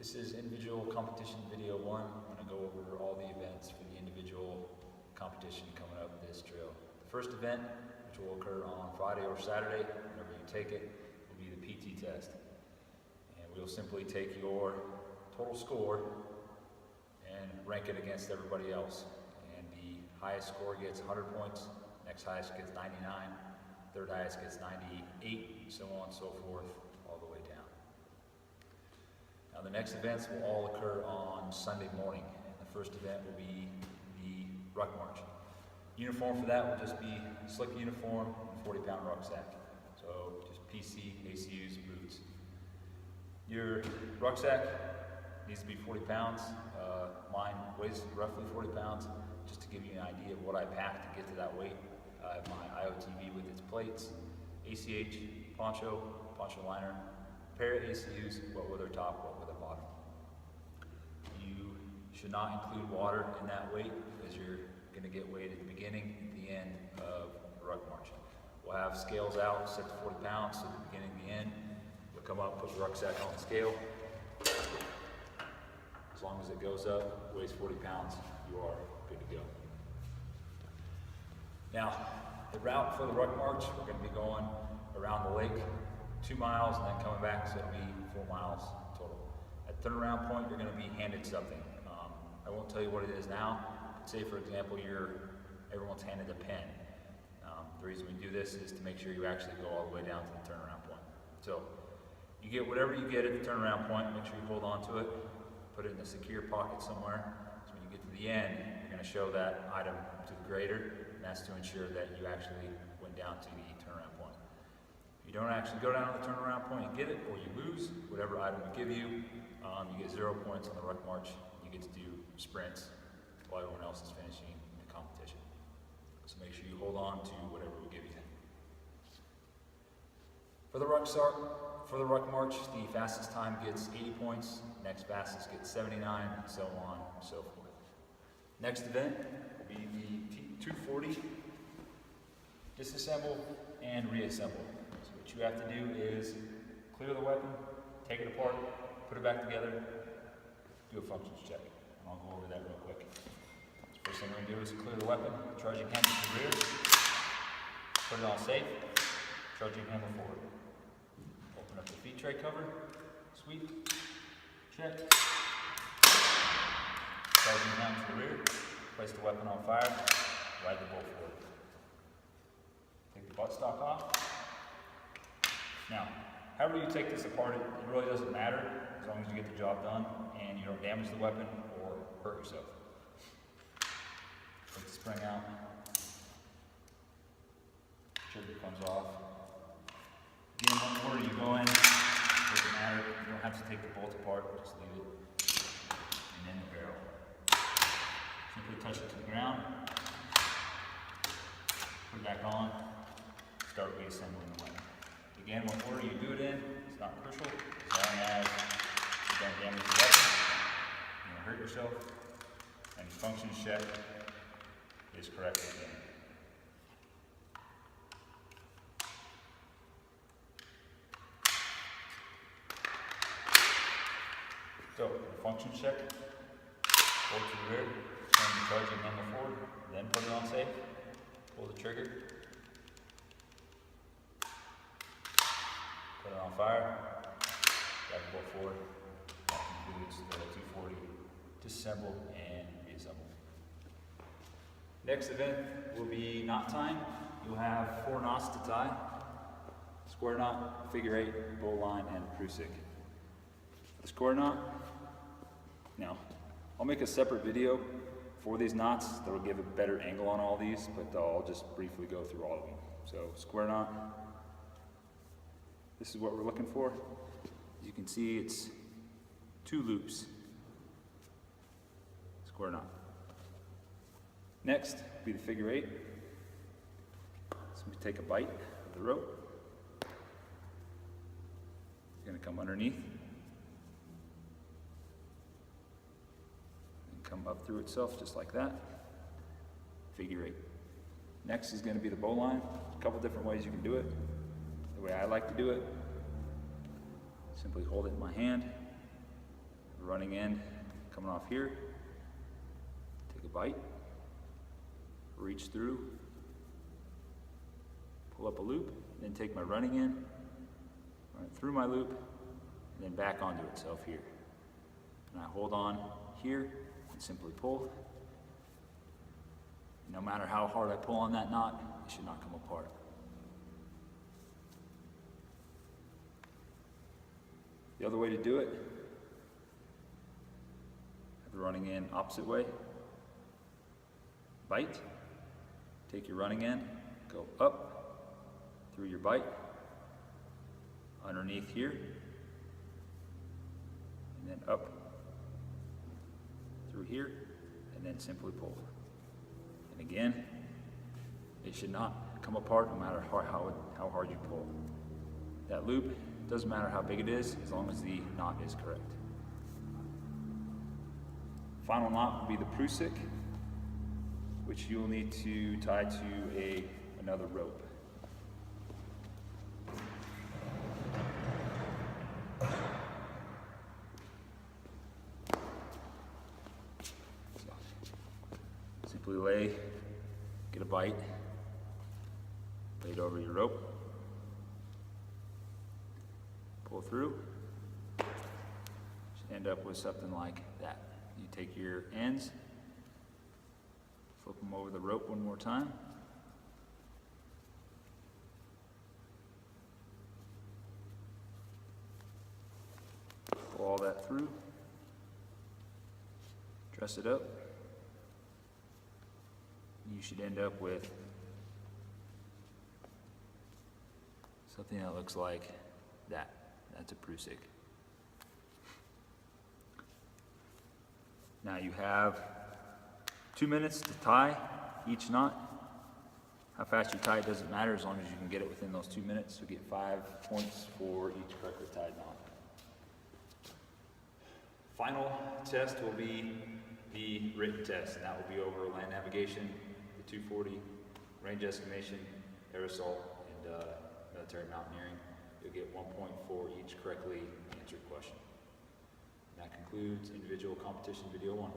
This is individual competition video 1. I'm going to go over all the events for the individual competition coming up this drill. The first event, which will occur on Friday or Saturday, whenever you take it, will be the PT test. And we'll simply take your total score and rank it against everybody else. And the highest score gets 100 points, next highest gets 99, third highest gets 98, so on and so forth, all the way down. Now the next events will all occur on Sunday morning, and the first event will be the Ruck March. Uniform for that will just be slick uniform and 40-pound rucksack. So just PC, ACUs, boots. Your rucksack needs to be 40 pounds. Mine weighs roughly 40 pounds. Just to give you an idea of what I packed to get to that weight, I have my IOTV with its plates, ACH, poncho liner, pair of ACUs, what with their top, what with their bottom. You should not include water in that weight because you're going to get weighed at the beginning and the end of the Ruck March. We'll have scales out set to 40 pounds, so at the beginning and the end, you'll come up, put the rucksack on the scale. As long as it goes up, weighs 40 pounds, you are good to go. Now, the route for the Ruck March, we're going to be going around the lake 2 miles and then coming back, so it'll be 4 miles total. At the turnaround point, you're going to be handed something. I won't tell you what it is now. Say, for example, everyone's handed a pen. The reason we do this is to make sure you actually go all the way down to the turnaround point. So, you get whatever you get at the turnaround point, make sure you hold on to it, put it in a secure pocket somewhere. So when you get to the end, you're going to show that item to the grader, and that's to ensure that you actually went down to the turnaround point. If you don't actually go down to the turnaround point and get it, or you lose whatever item we give you, you get 0 points on the Ruck March. You get to do sprints while everyone else is finishing the competition. So make sure you hold on to whatever we give you. For the Ruck March, the fastest time gets 80 points, next fastest gets 79, and so on and so forth. Next event will be the 240, disassemble and reassemble. So what you have to do is clear the weapon, take it apart, put it back together, do a functions check. And I'll go over that real quick. First thing we're going to do is clear the weapon, charging handle to the rear, put it on safe, charging handle forward. Open up the feed tray cover, sweep, check, charging handle to the rear, place the weapon on fire, ride the bolt forward. Take the buttstock off. Now, however you take this apart, it really doesn't matter as long as you get the job done and you don't damage the weapon or hurt yourself. Take the spring out, trigger comes off. Again, what order you go in, doesn't matter. You don't have to take the bolt apart, just leave it. And then the barrel. Simply touch it to the ground, put it back on, start reassembling the weapon. Again, what order you do it in, it's not crucial, as long as you don't damage the weapon, you don't hurt yourself, and the function check is correct again. So, the function check, hold to the rear, turn the charging handle forward, then put it on safe, pull the trigger, put it on fire, grab the bolt forward. That concludes the 240 disassemble and reassemble. Next event will be knot tying. You'll have 4 knots to tie: square knot, figure 8, bow line, and prusik. The square knot. Now, I'll make a separate video for these knots that will give a better angle on all these, but I'll just briefly go through all of them. So, square knot. This is what we're looking for. As you can see, it's 2 loops. Square knot. Next will be the figure 8. So we take a bite of the rope. It's going to come underneath and come up through itself just like that. Figure 8. Next is going to be the bow line. A couple different ways you can do it. The way I like to do it, simply hold it in my hand, running end coming off here, take a bite, reach through, pull up a loop, then take my running end, run it through my loop, and then back onto itself here. And I hold on here and simply pull. No matter how hard I pull on that knot, it should not come apart. The other way to do it, have the running end opposite way. Bite, take your running end, go up through your bite, underneath here, and then up through here, and then simply pull. And again, it should not come apart no matter how hard you pull. That loop, doesn't matter how big it is, as long as the knot is correct. Final knot will be the prusik, which you'll need to tie to another rope. So, simply get a bite, lay it over your rope, pull through, should end up with something like that. You take your ends, flip them over the rope one more time, pull all that through, dress it up. You should end up with something that looks like that. That's a prusik. Now you have 2 minutes to tie each knot. How fast you tie it doesn't matter as long as you can get it within those 2 minutes. You get 5 points for each correctly tied knot. Final test will be the written test, and that will be over land navigation, the 240, range estimation, air assault, and military mountaineering. You'll get 1 point for each correctly answered question. And that concludes individual competition video 1.